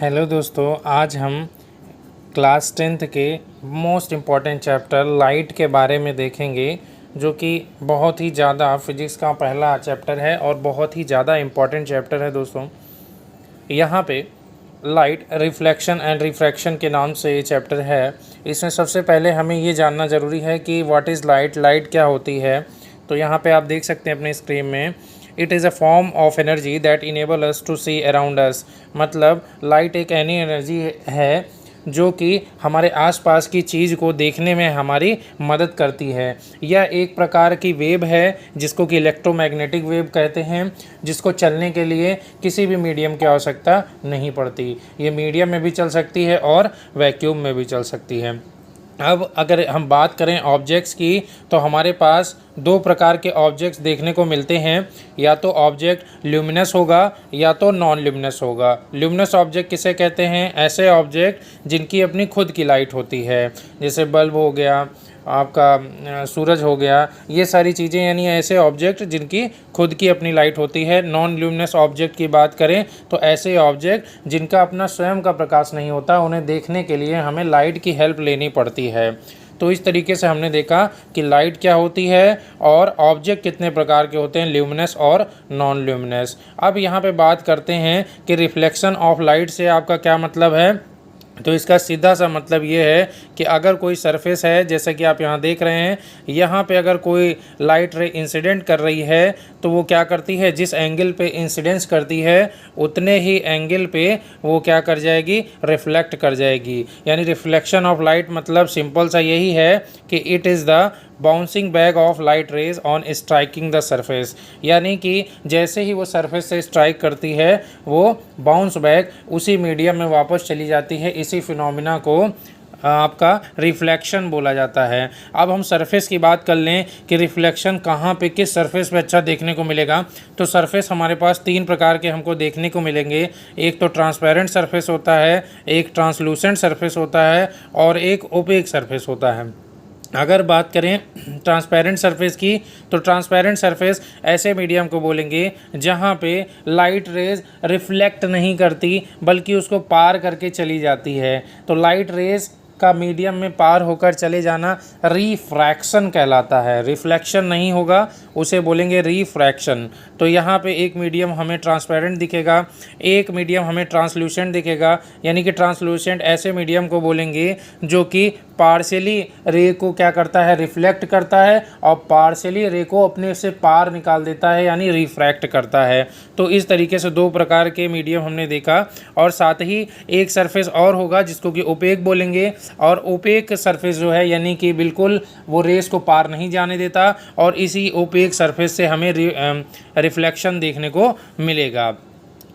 Hello दोस्तों, आज हम क्लास 10th के मोस्ट इम्पॉर्टेंट चैप्टर लाइट के बारे में देखेंगे, जो कि बहुत ही ज़्यादा फिज़िक्स का पहला चैप्टर है और बहुत ही ज़्यादा इम्पॉर्टेंट चैप्टर है दोस्तों। यहाँ पे लाइट रिफ्लेक्शन एंड रिफ्रैक्शन के नाम से ये चैप्टर है। इसमें सबसे पहले हमें ये जानना ज़रूरी है कि व्हाट इज़ लाइट, लाइट क्या होती है। तो यहाँ पे आप देख सकते हैं अपने स्क्रीन में, it is a form of energy that enable us to see around us. मतलब लाइट एक ऐसी एनर्जी है जो कि हमारे आसपास की चीज़ को देखने में हमारी मदद करती है। यह एक प्रकार की वेव है जिसको कि इलेक्ट्रोमैग्नेटिक वेव कहते हैं, जिसको चलने के लिए किसी भी मीडियम की आवश्यकता नहीं पड़ती। ये मीडियम में भी चल सकती है और वैक्यूम में भी चल सकती है। अब अगर हम बात करें ऑब्जेक्ट्स की, तो हमारे पास दो प्रकार के ऑब्जेक्ट्स देखने को मिलते हैं। या तो ऑब्जेक्ट ल्यूमिनस होगा या तो नॉन ल्यूमिनस होगा। ल्यूमिनस ऑब्जेक्ट किसे कहते हैं? ऐसे ऑब्जेक्ट जिनकी अपनी खुद की लाइट होती है, जैसे बल्ब हो गया, आपका सूरज हो गया, ये सारी चीज़ें, यानी ऐसे ऑब्जेक्ट जिनकी खुद की अपनी लाइट होती है। नॉन ल्यूमिनस ऑब्जेक्ट की बात करें तो ऐसे ऑब्जेक्ट जिनका अपना स्वयं का प्रकाश नहीं होता, उन्हें देखने के लिए हमें लाइट की हेल्प लेनी पड़ती है। तो इस तरीके से हमने देखा कि लाइट क्या होती है और ऑब्जेक्ट कितने प्रकार के होते हैं, ल्यूमिनस और नॉन ल्यूमिनस। अब यहाँ पे बात करते हैं कि रिफ्लेक्शन ऑफ लाइट से आपका क्या मतलब है। तो इसका सीधा सा मतलब ये है कि अगर कोई सरफेस है, जैसे कि आप यहाँ देख रहे हैं, यहाँ पे अगर कोई लाइट रे इंसिडेंट कर रही है तो वो क्या करती है, जिस एंगल पे इंसिडेंस करती है उतने ही एंगल पे वो क्या कर जाएगी, रिफ्लेक्ट कर जाएगी। यानी रिफ्लेक्शन ऑफ लाइट मतलब सिंपल सा यही है कि it is the bouncing back of light rays on striking the surface. यानी कि जैसे ही वो सरफेस से स्ट्राइक करती है वो बाउंस बैक उसी मीडियम में वापस चली जाती है। इसी फिनोमिना को आपका रिफ्लेक्शन बोला जाता है। अब हम सरफेस की बात कर लें कि रिफ्लेक्शन कहाँ पे, किस सरफेस पे अच्छा देखने को मिलेगा। तो सरफेस हमारे पास तीन प्रकार के हमको देखने को मिलेंगे। एक तो ट्रांसपेरेंट सरफेस होता है, एक ट्रांसलूसेंट सरफेस होता है और एक ओपेक सरफेस होता है। अगर बात करें ट्रांसपेरेंट सरफेस की, तो ट्रांसपेरेंट सरफेस ऐसे मीडियम को बोलेंगे जहां पे लाइट रेज रिफ्लेक्ट नहीं करती बल्कि उसको पार करके चली जाती है। तो लाइट रेज का मीडियम में पार होकर चले जाना रिफ्रैक्शन कहलाता है। रिफ्लेक्शन नहीं होगा, उसे बोलेंगे रिफ्रैक्शन। तो यहाँ पे एक मीडियम हमें ट्रांसपेरेंट दिखेगा, एक मीडियम हमें ट्रांसलूसेंट दिखेगा। यानी कि ट्रांसलूसेंट ऐसे मीडियम को बोलेंगे जो कि पार्शियली रे को क्या करता है, रिफ्लेक्ट करता है, और पार्शियली रे को अपने से पार निकाल देता है, यानी रिफ्रैक्ट करता है। तो इस तरीके से दो प्रकार के मीडियम हमने देखा। और साथ ही एक सरफेस और होगा जिसको कि ओपेक बोलेंगे। और ओपेक सरफेस जो है, यानी कि बिल्कुल वो रेस को पार नहीं जाने देता, और इसी ओपेक सरफेस से हमें रिफ्लेक्शन देखने को मिलेगा।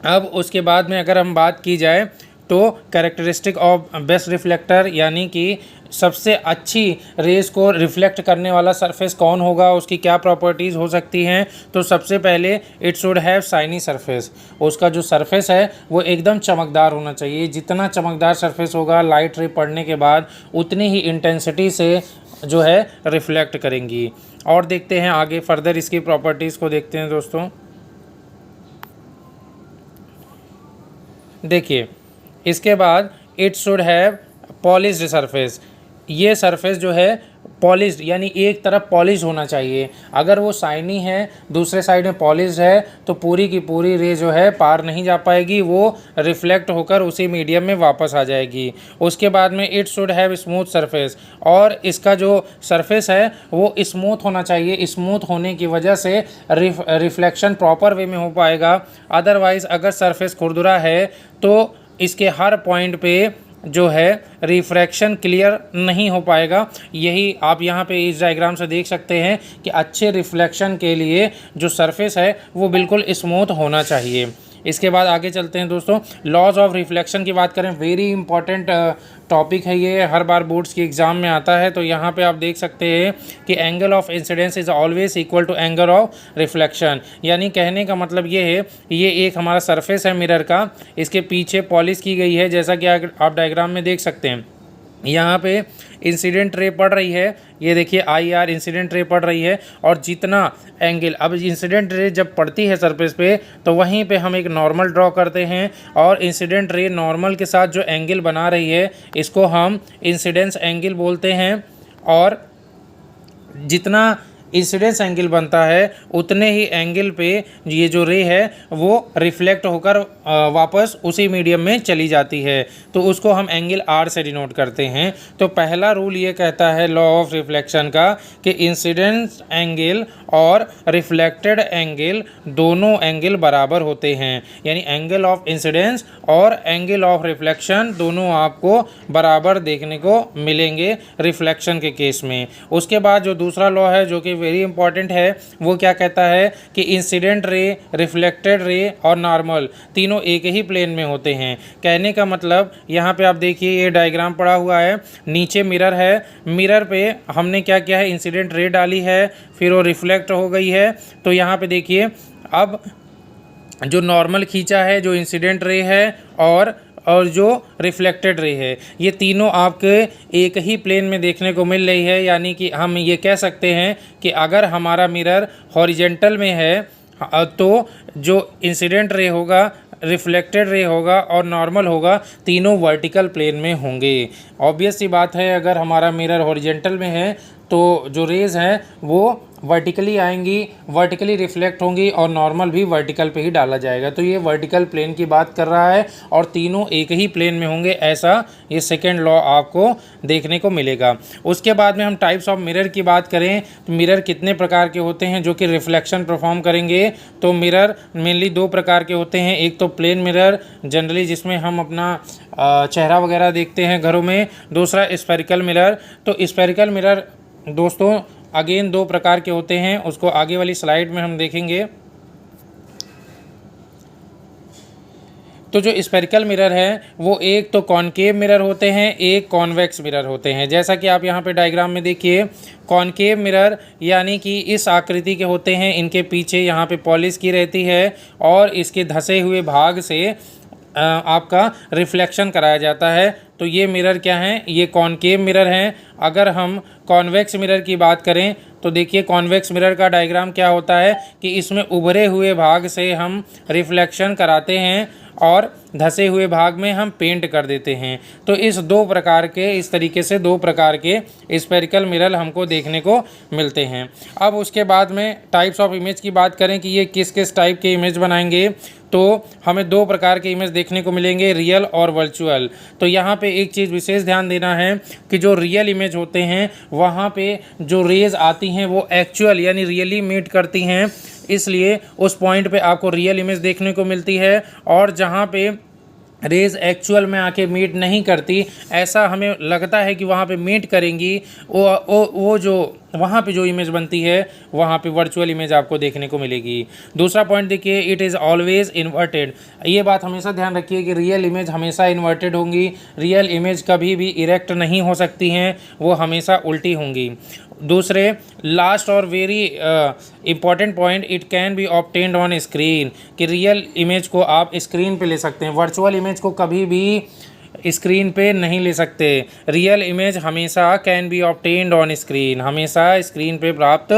अब उसके बाद में अगर हम बात की जाए तो कैरेक्टरिस्टिक ऑफ बेस्ट रिफ्लेक्टर, यानी कि सबसे अच्छी रेस को रिफ्लेक्ट करने वाला सरफेस कौन होगा, उसकी क्या प्रॉपर्टीज़ हो सकती हैं। तो सबसे पहले it should have shiny surface. उसका जो सरफेस है वो एकदम चमकदार होना चाहिए। जितना चमकदार सरफेस होगा, लाइट रे पड़ने के बाद उतनी ही इंटेंसिटी से जो है रिफ्लेक्ट करेंगी। और देखते हैं आगे फर्दर इसकी प्रॉपर्टीज़ को देखते हैं दोस्तों। देखिए, इसके बाद it should have polished surface. ये सरफेस जो है पॉलिश्ड, यानी एक तरफ पॉलिश होना चाहिए। अगर वो शाइनी है, दूसरे साइड में पॉलिश्ड है, तो पूरी की पूरी रे जो है पार नहीं जा पाएगी, वो रिफ्लेक्ट होकर उसी मीडियम में वापस आ जाएगी। उसके बाद में it should have smooth surface, और इसका जो सरफेस है वो स्मूथ होना चाहिए। स्मूथ होने की वजह से रिफ्लेक्शन प्रॉपर वे में हो पाएगा। अदरवाइज़ अगर सरफेस खुरदुरा है तो इसके हर पॉइंट पे जो है रिफ्रैक्शन क्लियर नहीं हो पाएगा। यही आप यहाँ पे इस डायग्राम से देख सकते हैं कि अच्छे रिफ्लेक्शन के लिए जो सरफेस है वो बिल्कुल स्मूथ होना चाहिए। इसके बाद आगे चलते हैं दोस्तों। लॉज ऑफ रिफ्लेक्शन की बात करें, वेरी इंपॉर्टेंट टॉपिक है ये, हर बार बोर्ड्स के एग्ज़ाम में आता है। तो यहाँ पे आप देख सकते हैं कि angle of incidence is always equal to angle of reflection. यानी कहने का मतलब ये है, ये एक हमारा सरफेस है मिरर का, इसके पीछे पॉलिश की गई है, जैसा कि आप डायग्राम में देख सकते हैं। यहाँ पे इंसिडेंट रे पड़ रही है, ये देखिए आई आर इंसिडेंट रे पड़ रही है, और जितना एंगल, अब इंसिडेंट रे जब पड़ती है सरफेस पे तो वहीं पे हम एक नॉर्मल ड्रॉ करते हैं, और इंसिडेंट रे नॉर्मल के साथ जो एंगल बना रही है इसको हम इंसिडेंस एंगल बोलते हैं, और जितना इंसिडेंस एंगल बनता है उतने ही एंगल पे ये जो रे है वो रिफ्लेक्ट होकर वापस उसी मीडियम में चली जाती है, तो उसको हम एंगल आर से डिनोट करते हैं। तो पहला रूल ये कहता है लॉ ऑफ रिफ्लेक्शन का कि इंसिडेंस एंगल और रिफ्लेक्टेड एंगल दोनों एंगल बराबर होते हैं, यानी एंगल ऑफ इंसिडेंस और एंगल ऑफ रिफ्लेक्शन दोनों आपको बराबर देखने को मिलेंगे रिफ्लेक्शन के केस में। उसके बाद जो दूसरा लॉ है जो कि वेरी इंपॉर्टेंट है, वो क्या कहता है कि इंसिडेंट रे, रिफ्लेक्टेड रे और नॉर्मल तीनों एक ही प्लेन में होते हैं। कहने का मतलब यहाँ पे आप देखिए ये डायग्राम पड़ा हुआ है, नीचे मिरर है, मिरर पे हमने क्या किया है, इंसिडेंट रे डाली है, फिर वो रिफ्लेक्ट हो गई है, तो यहाँ पे देखिए अब जो नॉर्मल खींचा है, जो इंसिडेंट रे है और जो रिफ्लेक्टेड रे है, ये तीनों आपके एक ही प्लेन में देखने को मिल रही है। यानी कि हम ये कह सकते हैं कि अगर हमारा मिरर हॉरिजेंटल में है तो जो इंसिडेंट रे होगा, रिफ्लेक्टेड रे होगा और नॉर्मल होगा, तीनों वर्टिकल प्लेन में होंगे। ऑब्वियस सी बात है, अगर हमारा मिरर हॉरिजेंटल में है तो जो रेज़ हैं वो वर्टिकली आएंगी, वर्टिकली रिफ्लेक्ट होंगी, और नॉर्मल भी वर्टिकल पे ही डाला जाएगा। तो ये वर्टिकल प्लेन की बात कर रहा है और तीनों एक ही प्लेन में होंगे, ऐसा ये सेकेंड लॉ आपको देखने को मिलेगा। उसके बाद में हम टाइप्स ऑफ मिरर की बात करें तो मिरर कितने प्रकार के होते हैं जो कि रिफ्लेक्शन परफॉर्म करेंगे। तो मिरर मेनली दो प्रकार के होते हैं, एक तो प्लेन मिरर जनरली जिसमें हम अपना चेहरा वगैरह देखते हैं घरों में, दूसरा स्फेरिकल मिरर। तो स्फेरिकल मिरर दोस्तों अगेन दो प्रकार के होते हैं, उसको आगे वाली स्लाइड में हम देखेंगे। तो जो स्फेरिकल मिरर है वो एक तो कॉनकेव मिरर होते हैं, एक कॉन्वेक्स मिरर होते हैं। जैसा कि आप यहाँ पे डायग्राम में देखिए, कॉनकेव मिरर यानी कि इस आकृति के होते हैं, इनके पीछे यहाँ पे पॉलिश की रहती है और इसके धंसे हुए भाग से आपका रिफ्लेक्शन कराया जाता है। तो ये मिरर क्या हैं, ये कॉनकेव मिरर हैं। अगर हम कॉन्वेक्स मिरर की बात करें तो देखिए कॉन्वेक्स मिरर का डायग्राम क्या होता है कि इसमें उभरे हुए भाग से हम रिफ्लेक्शन कराते हैं और धंसे हुए भाग में हम पेंट कर देते हैं। तो इस तरीके से दो प्रकार के स्फेरिकल मिरर हमको देखने को मिलते हैं। अब उसके बाद में टाइप्स ऑफ इमेज की बात करें कि ये किस किस टाइप के इमेज बनाएंगे, तो हमें दो प्रकार के इमेज देखने को मिलेंगे, रियल और वर्चुअल। तो यहाँ पे एक चीज़ विशेष ध्यान देना है कि जो रियल इमेज होते हैं वहाँ पे जो रेज आती हैं वो एक्चुअल यानी रियली मीट करती हैं, इसलिए उस पॉइंट पे आपको रियल इमेज देखने को मिलती है। और जहाँ पे रेज़ एक्चुअल में आके मीट नहीं करती, ऐसा हमें लगता है कि वहाँ पे मीट करेंगी, वो जो वहाँ पे जो इमेज बनती है वहाँ पे वर्चुअल इमेज आपको देखने को मिलेगी। दूसरा पॉइंट देखिए, इट इज़ ऑलवेज इन्वर्टेड। ये बात हमेशा ध्यान रखिए कि रियल इमेज हमेशा इन्वर्टेड होंगी, रियल इमेज कभी भी इरेक्ट नहीं हो सकती हैं, वो हमेशा उल्टी होंगी। दूसरे लास्ट और very important point, it can be obtained on screen, कि रियल इमेज को आप स्क्रीन पे ले सकते हैं, वर्चुअल इमेज को कभी भी स्क्रीन पे नहीं ले सकते। रियल इमेज हमेशा can be obtained on screen, हमेशा स्क्रीन पे प्राप्त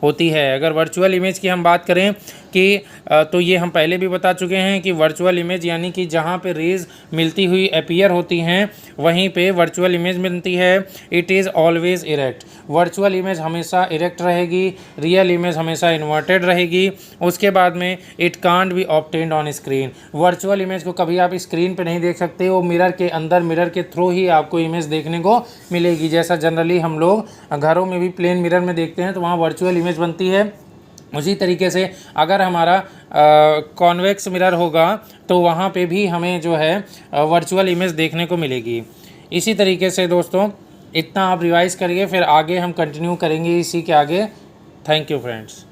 होती है। अगर वर्चुअल इमेज की हम बात करें कि तो ये हम पहले भी बता चुके हैं कि वर्चुअल इमेज यानी कि जहाँ पे रेज मिलती हुई अपीयर होती हैं वहीं पे वर्चुअल इमेज मिलती है। It is always erect, virtual image हमेशा इरेक्ट रहेगी, रियल इमेज हमेशा इन्वर्टेड रहेगी। उसके बाद में it can't be obtained on screen, virtual image को कभी आप स्क्रीन पे नहीं देख सकते, वो मिरर के अंदर मिरर के थ्रू ही आपको इमेज देखने को मिलेगी। जैसा जनरली हम लोग घरों में भी प्लेन मिरर में देखते हैं तो वहाँ वर्चुअल इमेज बनती है, उसी तरीके से अगर हमारा कॉन्वेक्स मिरर होगा तो वहाँ पे भी हमें जो है वर्चुअल इमेज देखने को मिलेगी। इसी तरीके से दोस्तों इतना आप रिवाइज़ करिए, फिर आगे हम कंटिन्यू करेंगे इसी के आगे। Thank you friends.